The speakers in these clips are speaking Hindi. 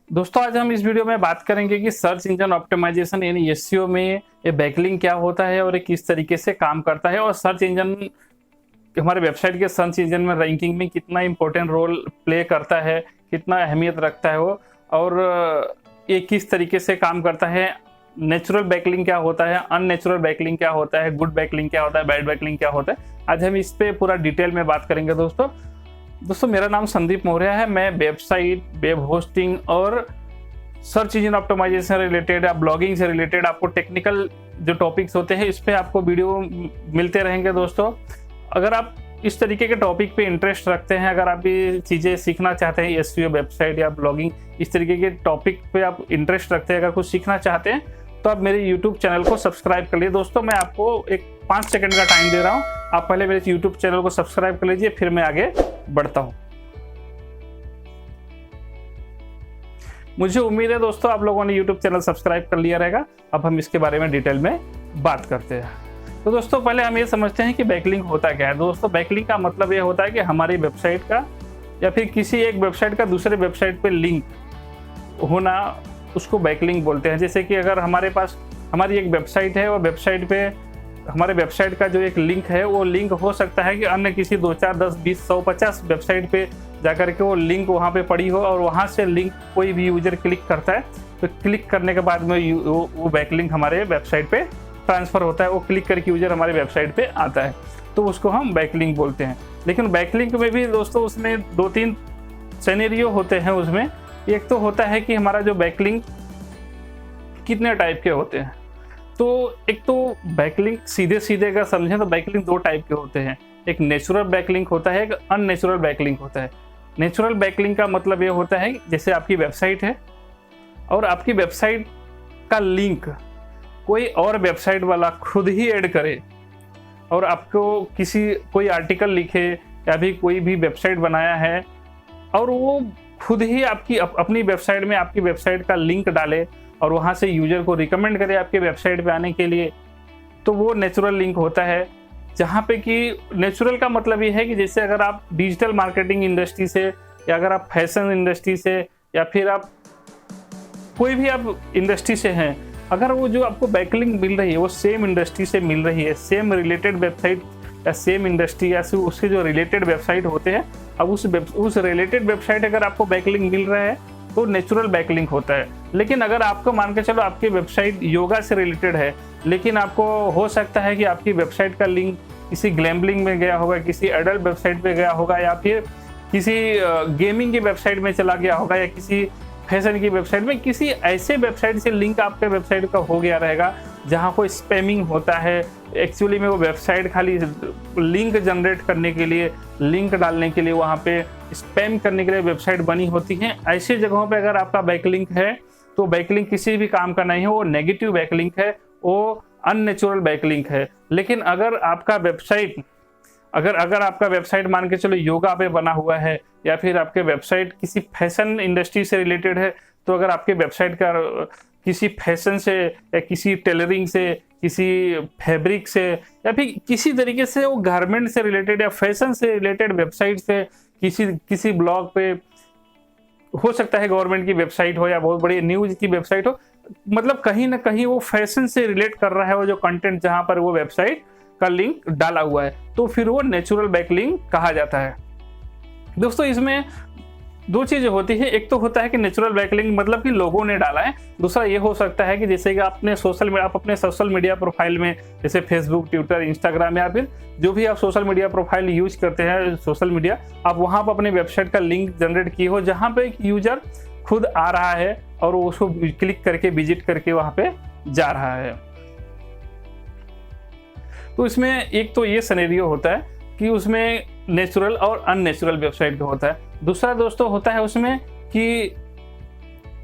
दोस्तों आज हम इस वीडियो में बात करेंगे कि सर्च इंजन ऑप्टिमाइजेशन यानी एसईओ में ये बैकलिंक क्या होता है और ये किस तरीके से काम करता है और सर्च इंजन हमारे वेबसाइट के सर्च इंजन में रैंकिंग में कितना इंपॉर्टेंट रोल प्ले करता है, कितना अहमियत रखता है वो, और ये किस तरीके से काम करता है। नेचुरल बैकलिंक क्या होता है, अननेचुरल बैकलिंक क्या होता है, गुड बैकलिंक क्या होता है, बैड बैकलिंक क्या होता है। आज हम इस पे पूरा डिटेल में बात करेंगे। दोस्तों मेरा नाम संदीप मौर्य है। मैं वेबसाइट, वेब होस्टिंग और सर्च इंजन ऑप्टिमाइजेशन से रिलेटेड या ब्लॉगिंग से रिलेटेड आपको टेक्निकल जो टॉपिक्स होते हैं इस पे आपको वीडियो मिलते रहेंगे। दोस्तों अगर आप इस तरीके के टॉपिक पे इंटरेस्ट रखते हैं, अगर आप ये चीज़ें सीखना चाहते हैं, एसईओ, वेबसाइट या ब्लॉगिंग, इस तरीके के टॉपिक पे आप इंटरेस्ट रखते हैं, अगर कुछ सीखना चाहते हैं तो आप मेरे यूट्यूब चैनल को सब्सक्राइब कर लीजिए। दोस्तों मैं आपको एक 5 सेकंड का टाइम दे रहा हूँ, आप पहले मेरे यूट्यूब चैनल को सब्सक्राइब कर लीजिए, फिर मैं आगे बढ़ता हूँ। मुझे उम्मीद है दोस्तों आप लोगों ने यूट्यूब चैनल सब्सक्राइब कर लिया रहेगा। अब हम इसके बारे में डिटेल में बात करते हैं। तो दोस्तों पहले हम ये समझते हैं कि बैकलिंक होता क्या है। दोस्तों बैकलिंक का मतलब ये होता है कि हमारी वेबसाइट का या फिर किसी एक वेबसाइट का दूसरे वेबसाइट पे लिंक होना, उसको बैकलिंक बोलते हैं। जैसे कि अगर हमारे पास हमारी एक वेबसाइट है और वेबसाइट पे हमारे वेबसाइट का जो एक लिंक है वो लिंक हो सकता है कि अन्य किसी 2, 4, 10, 20, 100, 50 वेबसाइट पे जाकर के वो लिंक वहाँ पे पड़ी हो और वहाँ से लिंक कोई भी यूजर क्लिक करता है तो क्लिक करने के बाद में वो बैकलिंक हमारे वेबसाइट पे ट्रांसफ़र होता है। वो क्लिक करके यूजर हमारे वेबसाइट पे आता है तो उसको हम बैकलिंक बोलते हैं। लेकिन बैकलिंक में भी दोस्तों उसमें 2-3 सिनेरियो होते हैं। उसमें एक तो होता है कि हमारा जो बैकलिंक कितने टाइप के होते हैं। तो एक तो बैकलिंक सीधे सीधे अगर समझें तो बैकलिंक 2 टाइप के होते हैं। एक नेचुरल बैकलिंक होता है, एक अननेचुरल बैकलिंक होता है। नेचुरल बैकलिंक का मतलब ये होता है जैसे आपकी वेबसाइट है और आपकी वेबसाइट का लिंक कोई और वेबसाइट वाला खुद ही ऐड करे और आपको कोई आर्टिकल लिखे या भी कोई भी वेबसाइट बनाया है और वो खुद ही आपकी अपनी वेबसाइट में आपकी वेबसाइट का लिंक डाले और वहाँ से यूजर को रिकमेंड करे आपके वेबसाइट पे आने के लिए, तो वो नेचुरल लिंक होता है। जहाँ पे कि नेचुरल का मतलब ये है कि जैसे अगर आप डिजिटल मार्केटिंग इंडस्ट्री से या अगर आप फैशन इंडस्ट्री से या फिर आप कोई भी आप इंडस्ट्री से हैं, अगर वो जो आपको बैकलिंक मिल रही है वो सेम इंडस्ट्री से मिल रही है, सेम रिलेटेड वेबसाइट या सेम इंडस्ट्री या उसके जो रिलेटेड वेबसाइट होते हैं, अब उस रिलेटेड वेबसाइट अगर आपको बैकलिंक मिल रहा है तो नेचुरल बैकलिंक होता है। लेकिन अगर आपको मान के चलो आपकी वेबसाइट योगा से रिलेटेड है, लेकिन आपको हो सकता है कि आपकी वेबसाइट का लिंक किसी ग्लैम्बलिंग में गया होगा, किसी एडल्ट वेबसाइट पे गया होगा या फिर किसी गेमिंग की वेबसाइट में चला गया होगा या किसी फैशन की वेबसाइट में, किसी ऐसे वेबसाइट से लिंक आपके वेबसाइट का हो गया रहेगा जहाँ कोई स्पैमिंग होता है। एक्चुअली में वो वेबसाइट खाली लिंक जनरेट करने के लिए, लिंक डालने के लिए, वहाँ पे स्पैम करने के लिए वेबसाइट बनी होती हैं। ऐसी जगहों पे अगर आपका बैकलिंक है तो बैकलिंक किसी भी काम का नहीं है, वो नेगेटिव बैकलिंक है, वो अननेचुरल बैकलिंक है। लेकिन अगर आपका वेबसाइट अगर आपका वेबसाइट मान के चलो योगा पे बना हुआ है या फिर आपके वेबसाइट किसी फैशन इंडस्ट्री से रिलेटेड है, तो अगर आपके वेबसाइट का किसी फैशन से या किसी टेलरिंग से, किसी फैब्रिक से या फिर किसी तरीके से वो गारमेंट से रिलेटेड या फैशन से रिलेटेड वेबसाइट से किसी ब्लॉग पे, हो सकता है गवर्नमेंट की वेबसाइट हो या बहुत बड़ी न्यूज की वेबसाइट हो, मतलब कहीं ना कहीं वो फैशन से रिलेट कर रहा है वो जो कंटेंट जहां पर वो वेबसाइट का लिंक डाला हुआ है, तो फिर वो नेचुरल बैकलिंक कहा जाता है। दोस्तों इसमें 2 चीजें होती है। एक तो होता है कि नेचुरल बैकलिंक मतलब कि लोगों ने डाला है। दूसरा ये हो सकता है कि जैसे कि आप अपने सोशल मीडिया प्रोफाइल में, जैसे फेसबुक, ट्विटर, इंस्टाग्राम या फिर जो भी आप सोशल मीडिया प्रोफाइल यूज करते हैं सोशल मीडिया, आप वहाँ पर अपने वेबसाइट का लिंक जनरेट किए हो जहाँ पे एक यूजर खुद आ रहा है और वो उसको क्लिक करके विजिट करके वहाँ पे जा रहा है। तो इसमें एक तो ये सिनेरियो होता है कि उसमें नेचुरल और अननेचुरल वेबसाइट का होता है। दूसरा दोस्तों होता है उसमें कि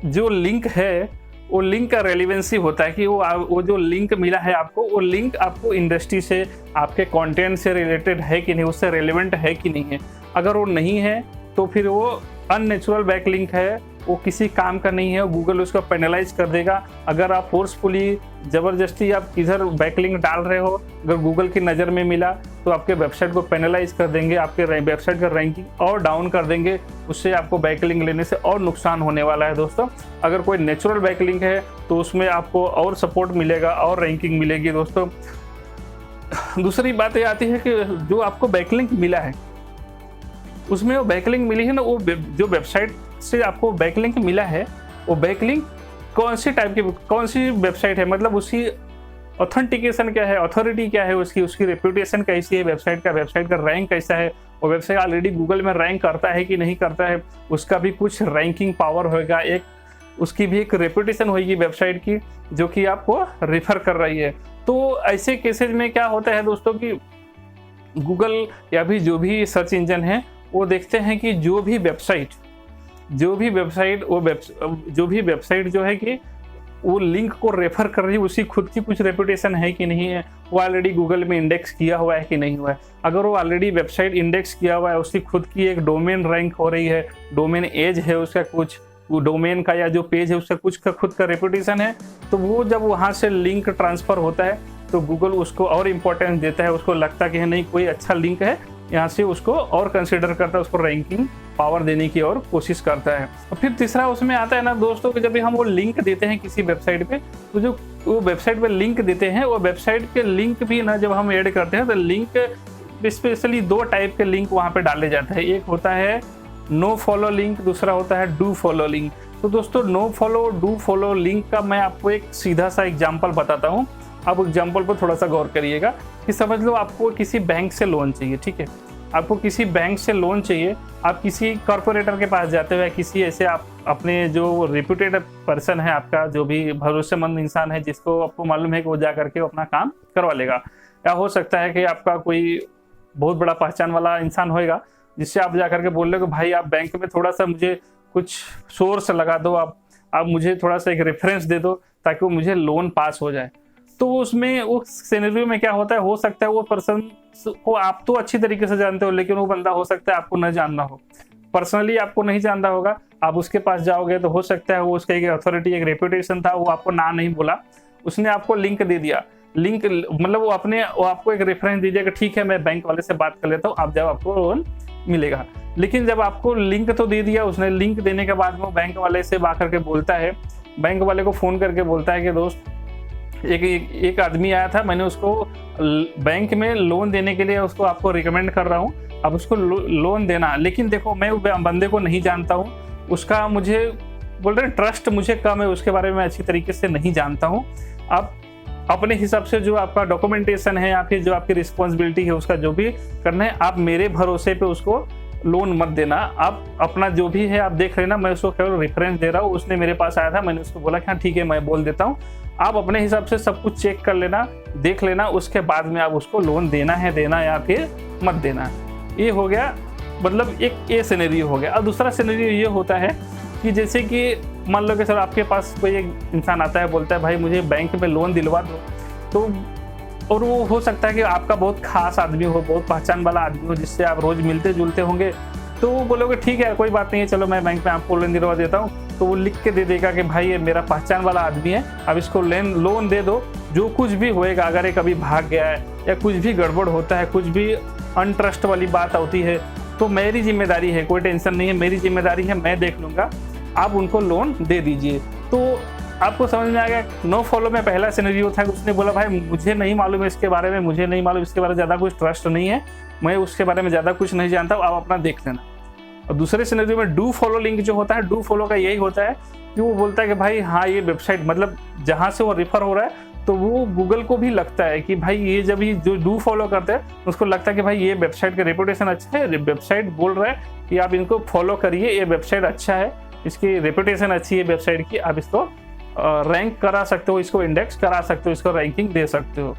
जो लिंक है वो लिंक का रेलिवेंसी होता है कि वो जो लिंक मिला है आपको, वो लिंक आपको इंडस्ट्री से, आपके कंटेंट से रिलेटेड है कि नहीं, उससे रेलिवेंट है कि नहीं है। अगर वो नहीं है तो फिर वो अननेचुरल बैकलिंक है, वो किसी काम का नहीं है, गूगल उसको पेनलाइज कर देगा। अगर आप फोर्सफुली ज़बरदस्ती आप किधर बैकलिंक डाल रहे हो, अगर गूगल की नज़र में मिला तो आपके वेबसाइट को पेनलाइज कर देंगे, आपके वेबसाइट का रैंकिंग और डाउन कर देंगे। उससे आपको बैकलिंक लेने से और नुकसान होने वाला है दोस्तों। अगर कोई नेचुरल बैकलिंक है तो उसमें आपको और सपोर्ट मिलेगा और रैंकिंग मिलेगी दोस्तों। दूसरी बात ये आती है कि जो आपको बैकलिंक मिला है उसमें वो बैकलिंक मिली है ना, वो जो वेबसाइट से आपको बैकलिंक मिला है वो बैकलिंक कौन सी टाइप की, कौन सी वेबसाइट है, मतलब उसकी ऑथेंटिकेशन क्या है, अथॉरिटी क्या है, उसकी रेप्यूटेशन कैसी है, वेबसाइट का रैंक कैसा है, वो वेबसाइट ऑलरेडी गूगल में रैंक करता है कि नहीं करता है, उसका भी कुछ रैंकिंग पावर होगा, एक उसकी भी एक रेप्यूटेशन होगी वेबसाइट की जो कि आपको रेफर कर रही है। तो ऐसे केसेज में क्या होता है दोस्तों कि गूगल या भी जो भी सर्च इंजन है वो देखते हैं कि जो भी वेबसाइट जो है कि वो लिंक को रेफर कर रही है उसकी खुद की कुछ रेपुटेशन है कि नहीं है, वो ऑलरेडी गूगल में इंडेक्स किया हुआ है कि नहीं हुआ है। अगर वो ऑलरेडी वेबसाइट इंडेक्स किया हुआ है, उसकी खुद की एक डोमेन रैंक हो रही है, डोमेन एज है उसका, कुछ वो डोमेन का या जो पेज है उसका कुछ का खुद का रेपुटेशन है, तो वो जब वहाँ से लिंक ट्रांसफ़र होता है तो गूगल उसको और इम्पोर्टेंस देता है, उसको लगता है कि नहीं कोई अच्छा लिंक है, यहाँ से उसको और कंसिडर करता है, उसको रैंकिंग पावर देने की और कोशिश करता है। और फिर तीसरा उसमें आता है ना दोस्तों कि जब भी हम वो लिंक देते हैं किसी वेबसाइट पे, तो जो वो वेबसाइट पे लिंक देते हैं वो वेबसाइट के लिंक भी ना जब हम ऐड करते हैं तो लिंक स्पेशली 2 टाइप के लिंक वहाँ पे डाले जाते हैं। एक होता है नो फॉलो लिंक, दूसरा होता है डू फॉलो लिंक। तो दोस्तों no follow do follow link का मैं आपको एक सीधा सा एग्जाम्पल बताता हूँ। आप एग्जाम्पल पर थोड़ा सा गौर करिएगा कि समझ लो आपको किसी बैंक से लोन चाहिए, ठीक है, आपको किसी बैंक से लोन चाहिए, आप किसी कॉर्पोरेटर के पास जाते हुए, किसी ऐसे आप अपने जो रेप्यूटेड पर्सन है, आपका जो भी भरोसेमंद इंसान है जिसको आपको मालूम है कि वो जा करके अपना काम करवा लेगा, या हो सकता है कि आपका कोई बहुत बड़ा पहचान वाला इंसान होएगा जिससे आप जा करके बोल रहे हो कि भाई आप बैंक में थोड़ा सा मुझे कुछ सोर्स लगा दो, आप मुझे थोड़ा सा एक रेफरेंस दे दो ताकि वो मुझे लोन पास हो जाए। तो उसमें उस सिनेरियो में क्या होता है, हो सकता है वो पर्सन को आप तो अच्छी तरीके से जानते हो लेकिन वो बंदा हो सकता है आपको न जानना हो, पर्सनली आपको नहीं जानता होगा, आप उसके पास जाओगे तो हो सकता है वो उसका एक अथॉरिटी एक रेपुटेशन था, वो आपको ना नहीं बोला, उसने आपको लिंक दे दिया, लिंक मतलब वो आपको एक रेफरेंस दीजिएगा, ठीक है मैं बैंक वाले से बात कर लेता हूँ, आप जब आपको लोन मिलेगा। लेकिन जब आपको लिंक तो दे दिया उसने, लिंक देने के बाद वो बैंक वाले से बात करके बोलता है, बैंक वाले को फ़ोन करके बोलता है कि दोस्त एक आदमी आया था, मैंने उसको बैंक में लोन देने के लिए उसको आपको रिकमेंड कर रहा हूँ, अब उसको लोन देना, लेकिन देखो मैं बंदे को नहीं जानता हूँ, उसका मुझे बोल रहे ट्रस्ट मुझे कम है, उसके बारे में अच्छी तरीके से नहीं जानता हूँ, आप अपने हिसाब से जो आपका डॉक्यूमेंटेशन है या फिर जो आपकी रिस्पॉन्सिबिलिटी है उसका जो भी करना है, आप मेरे भरोसे पे उसको लोन मत देना, आप अपना जो भी है आप देख लेना, मैं उसको केवल रेफरेंस दे रहा हूँ, उसने मेरे पास आया था, मैंने उसको बोला कि हाँ ठीक है मैं बोल देता हूँ, आप अपने हिसाब से सब कुछ चेक कर लेना, देख लेना, उसके बाद में आप उसको लोन देना या फिर मत देना। ये हो गया, मतलब एक ये सिनेरियो हो गया। और दूसरा सिनेरियो ये होता है कि जैसे कि मान लो कि सर आपके पास कोई एक इंसान आता है, बोलता है भाई मुझे बैंक में लोन दिलवा दो, तो और वो हो सकता है कि आपका बहुत खास आदमी हो, बहुत पहचान वाला आदमी हो जिससे आप रोज मिलते जुलते होंगे, तो वो बोलोगे ठीक है कोई बात नहीं है, चलो मैं बैंक में आपको लोन दिलवा देता हूँ, तो वो लिख के दे देगा कि भाई ये मेरा पहचान वाला आदमी है, अब इसको लोन दे दो, जो कुछ भी होएगा, अगर ये कभी भाग गया है या कुछ भी गड़बड़ होता है, कुछ भी अनट्रस्ट वाली बात होती है, तो मेरी जिम्मेदारी है, कोई टेंशन नहीं है, मेरी जिम्मेदारी है, मैं देख लूँगा, आप उनको लोन दे दीजिए। तो आपको समझ में आ गया। नो फॉलो में पहला सिनेरियो था कि उसने बोला भाई मुझे नहीं मालूम है इसके बारे में, मुझे नहीं मालूम इसके बारे में, ज़्यादा कुछ ट्रस्ट नहीं है, मैं उसके बारे में ज़्यादा कुछ नहीं जानता हूँ, आप अपना देख लेना। और दूसरे सिनेरियो में डू फॉलो लिंक जो होता है, डू फॉलो का यही होता है कि वो बोलता है कि भाई हाँ ये वेबसाइट, मतलब जहाँ से वो रेफर हो रहा है, तो वो गूगल को भी लगता है कि भाई ये जब ये जो डू फॉलो करते हैं उसको लगता है कि भाई ये वेबसाइट का रेपुटेशन अच्छा है, वेबसाइट बोल रहा है कि आप इनको फॉलो करिए, ये वेबसाइट अच्छा है, इसकी रेपुटेशन अच्छी है वेबसाइट की, आप इसको रैंक करा सकते हो, इसको इंडेक्स करा सकते हो, इसको रैंकिंग दे सकते हो।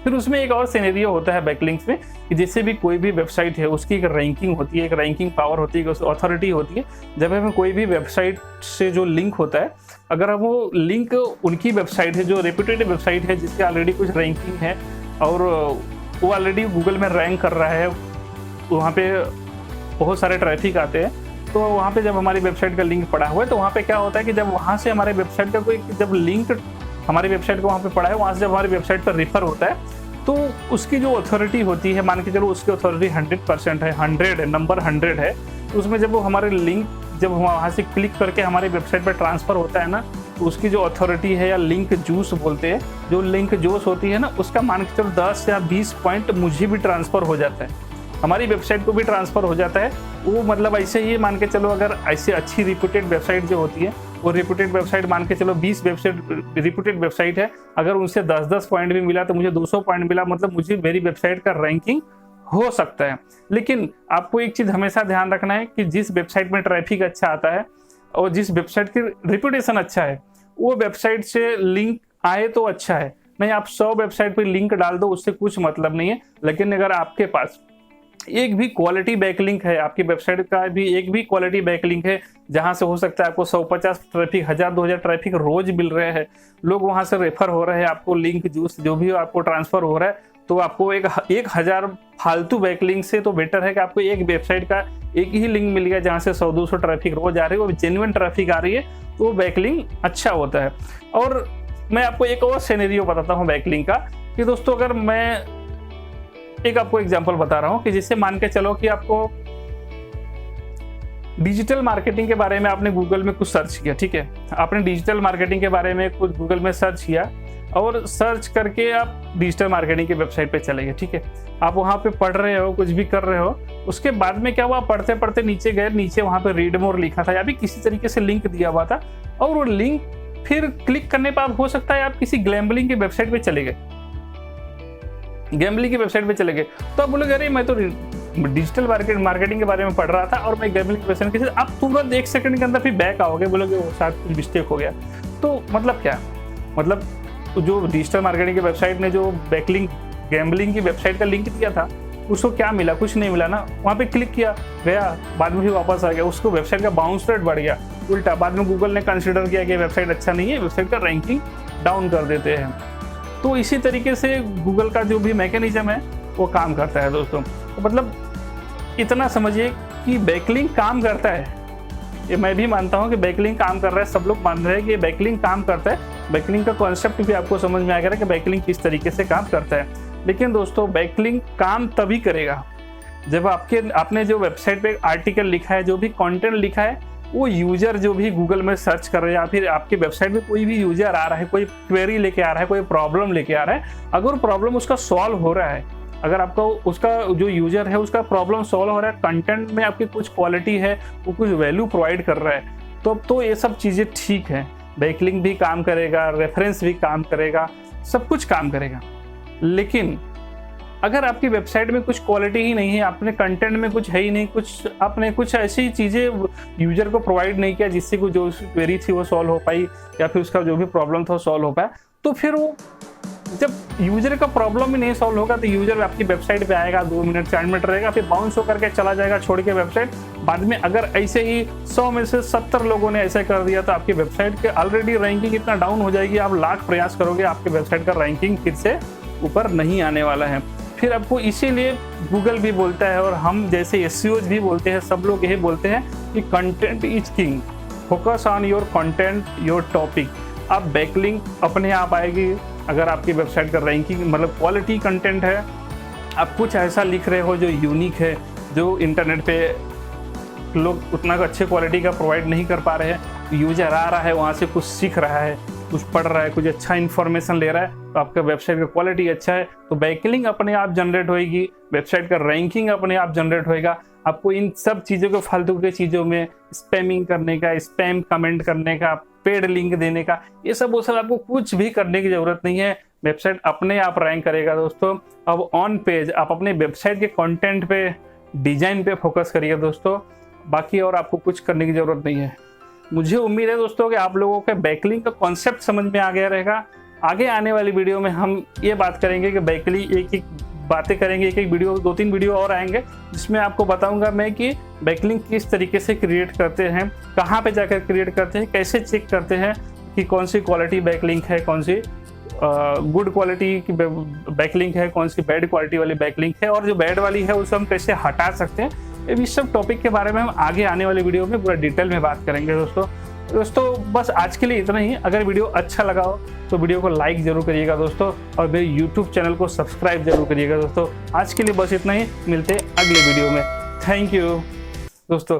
फिर उसमें एक और सिनेरियो होता है बैकलिंक्स में कि जैसे भी कोई भी वेबसाइट है उसकी एक रैंकिंग होती है, एक रैंकिंग पावर होती है, अथॉरिटी होती है। जब हमें कोई भी वेबसाइट से जो लिंक होता है, अगर हम वो लिंक उनकी वेबसाइट है जो रेप्यूटेड वेबसाइट है जिसकी ऑलरेडी कुछ रैंकिंग है और वो ऑलरेडी गूगल में रैंक कर रहा है, वहाँ पे बहुत सारे ट्रैफिक आते हैं, तो वहाँ पे जब हमारी वेबसाइट का लिंक पड़ा हुआ है तो वहाँ पे क्या होता है कि जब वहाँ से हमारे वेबसाइट का कोई जब लिंक हमारी वेबसाइट को वहाँ पे पड़ा है, वहाँ से जब हमारी वेबसाइट पर रेफर होता है तो उसकी जो अथॉरिटी होती है, मान के चलो उसकी अथॉरिटी 100% है, 100 है, नंबर 100 है, तो उसमें जब वो हमारे लिंक जब वहाँ से क्लिक करके हमारे वेबसाइट पर ट्रांसफ़र होता है ना, तो उसकी जो अथॉरिटी है या लिंक जूस बोलते हैं, जो लिंक जूस होती है ना, उसका मान के चलो 10 या 20 पॉइंट मुझे भी ट्रांसफ़र हो जाता है, हमारी वेबसाइट को भी ट्रांसफ़र हो जाता है। वो मतलब ऐसे ही मान के चलो, अगर ऐसी अच्छी रिप्यूटेड वेबसाइट जो होती है, वो रिप्यूटेड वेबसाइट मान के चलो 20 वेबसाइट रिप्यूटेड वेबसाइट है, अगर उनसे 10-10 पॉइंट भी मिला तो मुझे 200 पॉइंट मिला, मतलब मुझे मेरी वेबसाइट का रैंकिंग हो सकता है। लेकिन आपको एक चीज़ हमेशा ध्यान रखना है कि जिस वेबसाइट में ट्रैफिक अच्छा आता है और जिस वेबसाइट की रिप्यूटेशन अच्छा है, वो वेबसाइट से लिंक आए तो अच्छा है, नहीं आप 100 वेबसाइट पे लिंक डाल दो, उससे कुछ मतलब नहीं है। लेकिन अगर आपके पास एक भी क्वालिटी बैकलिंक है, आपकी वेबसाइट का भी एक भी क्वालिटी बैकलिंक है, जहां से हो सकता है आपको 150 ट्रैफिक, 1000-2000 ट्रैफिक रोज मिल रहे हैं, लोग वहां से रेफर हो रहे हैं, आपको लिंक जूस जो भी आपको ट्रांसफर हो रहा है, तो आपको 1000 फालतू बैकलिंक से तो बेटर है कि आपको एक वेबसाइट का एक ही लिंक मिल गया जहां से 100-200 ट्रैफिक रोज आ रही है, वो जेन्युइन ट्रैफिक आ रही है, तो बैकलिंक अच्छा होता है। और मैं आपको एक और सिनेरियो बताता हूँ बैकलिंक का, कि दोस्तों अगर मैं एक आपको एग्जांपल बता रहा हूं कि जिससे मान के चलो कि आपको डिजिटल मार्केटिंग के बारे में आपने गूगल में कुछ सर्च किया, ठीक है, आपने डिजिटल मार्केटिंग के बारे में कुछ गूगल में सर्च किया और सर्च करके आप डिजिटल मार्केटिंग की वेबसाइट पे चले गए, ठीक है, आप वहां पे पढ़ रहे हो, कुछ भी कर रहे हो, उसके बाद में क्या हुआ, पढ़ते पढ़ते नीचे गए, नीचे वहां पे रीड मोर लिखा था या भी किसी तरीके से लिंक दिया हुआ था, और वो लिंक फिर क्लिक करने पर हो सकता है आप किसी गैम्बलिंग की वेबसाइट पे चले गए, गैम्बलिंग की वेबसाइट पे चले गए, तो आप बोलोगे अरे मैं तो डिजिटल मार्केटिंग के बारे में पढ़ रहा था और मैं गैम्बलिंग की वेबसाइट के, आप तुरंत 1 सेकंड के अंदर फिर बैक आओगे, बोलोगे वो शायद कुछ मिस्टेक हो गया। तो मतलब क्या, मतलब जो डिजिटल मार्केटिंग की वेबसाइट ने जो बैकलिंक गैम्बलिंग की वेबसाइट का लिंक दिया था, उसको क्या मिला, कुछ नहीं मिला ना, वहाँ पे क्लिक किया गया, बाद में भी वापस आ गया, उसको वेबसाइट का बाउंस रेट बढ़ गया, उल्टा बाद में गूगल ने कंसिडर किया कि वेबसाइट अच्छा नहीं है, वेबसाइट का रैंकिंग डाउन कर देते हैं। तो इसी तरीके से गूगल का जो भी मैकेनिज्म है वो काम करता है दोस्तों। तो मतलब इतना समझिए कि बैकलिंक काम करता है, ये मैं भी मानता हूँ कि बैकलिंक काम कर रहा है, सब लोग मान रहे हैं कि बैकलिंक काम करता है, बैकलिंक का कॉन्सेप्ट भी आपको समझ में आ गया कि बैकलिंक किस तरीके से काम करता है। लेकिन दोस्तों बैकलिंक काम तभी करेगा जब आपने जो वेबसाइट पे आर्टिकल लिखा है, जो भी कंटेंट लिखा है, वो यूजर जो भी गूगल में सर्च कर रहे हैं या फिर आपकी वेबसाइट में कोई भी यूजर आ रहा है, कोई क्वेरी लेके आ रहा है, कोई प्रॉब्लम लेके आ रहा है, अगर प्रॉब्लम उसका सॉल्व हो रहा है, अगर आपका उसका जो यूजर है उसका प्रॉब्लम सॉल्व हो रहा है, कंटेंट में आपकी कुछ क्वालिटी है, वो कुछ वैल्यू प्रोवाइड कर रहा है, तो ये सब चीज़ें ठीक है, बैकलिंक भी काम करेगा, रेफरेंस भी काम करेगा, सब कुछ काम करेगा। लेकिन अगर आपकी वेबसाइट में कुछ क्वालिटी ही नहीं है, आपने कंटेंट में कुछ है ही नहीं, कुछ आपने कुछ ऐसी चीज़ें यूजर को प्रोवाइड नहीं किया जिससे को जो क्वेरी थी वो सॉल्व हो पाई या फिर उसका जो भी प्रॉब्लम था वो सॉल्व हो पाया, तो फिर वो जब यूजर का प्रॉब्लम ही नहीं सॉल्व होगा तो यूजर आपकी वेबसाइट पे आएगा, 2 मिनट 4 मिनट रहेगा, फिर बाउंस होकर के चला जाएगा छोड़ के वेबसाइट। बाद में अगर ऐसे ही 100 में से 70 लोगों ने ऐसे कर दिया तो आपकी वेबसाइट के ऑलरेडी रैंकिंग इतना डाउन हो जाएगी, आप लाख प्रयास करोगे, आपके वेबसाइट का रैंकिंग फिर से ऊपर नहीं आने वाला है। फिर आपको इसीलिए गूगल भी बोलता है और हम जैसे एसईओज भी बोलते हैं, सब लोग यही बोलते हैं कि content is king, focus on your content, your topic. आप बैकलिंक अपने आप आएगी अगर आपकी वेबसाइट का रैंकिंग मतलब क्वालिटी कंटेंट है, आप कुछ ऐसा लिख रहे हो जो यूनिक है, जो इंटरनेट पे लोग उतना अच्छे क्वालिटी का प्रोवाइड नहीं कर पा रहे हैं, यूजर आ रहा है वहाँ से कुछ सीख रहा है, कुछ पढ़ रहा है, कुछ अच्छा इन्फॉर्मेशन ले रहा है, तो आपका वेबसाइट का क्वालिटी अच्छा है, तो बैकलिंक अपने आप जनरेट होएगी, वेबसाइट का रैंकिंग अपने आप जनरेट होएगा। आपको इन सब चीज़ों को, फालतू के चीज़ों में स्पैमिंग करने का, स्पैम कमेंट करने का, पेड लिंक देने का, ये सब वो सब आपको कुछ भी करने की जरूरत नहीं है, वेबसाइट अपने आप रैंक करेगा दोस्तों। अब ऑन पेज आप अपने वेबसाइट के कंटेंट पे, डिजाइन पे फोकस करिए दोस्तों, बाकी और आपको कुछ करने की जरूरत नहीं है। मुझे उम्मीद है दोस्तों कि आप लोगों के बैकलिंक का कॉन्सेप्ट समझ में आ गया रहेगा। आगे आने वाली वीडियो में हम ये बात करेंगे कि बैकलिंक एक बातें करेंगे, एक वीडियो, 2-3 वीडियो और आएंगे जिसमें आपको बताऊंगा मैं कि बैकलिंक किस तरीके से क्रिएट करते हैं, कहाँ पे जाकर क्रिएट करते हैं, कैसे चेक करते हैं कि कौन सी क्वालिटी बैकलिंक है, कौन सी गुड क्वालिटी की बैकलिंक है, कौन सी बैड क्वालिटी वाली बैकलिंक है, और जो बैड वाली है उसे हम कैसे हटा सकते हैं। इस सब टॉपिक के बारे में हम आगे आने वाले वीडियो में पूरा डिटेल में बात करेंगे दोस्तों। दोस्तों बस आज के लिए इतना ही। अगर वीडियो अच्छा लगा हो तो वीडियो को लाइक जरूर करिएगा दोस्तों, और मेरे यूट्यूब चैनल को सब्सक्राइब जरूर करिएगा दोस्तों। आज के लिए बस इतना ही, मिलते हैं अगले वीडियो में। थैंक यू दोस्तों।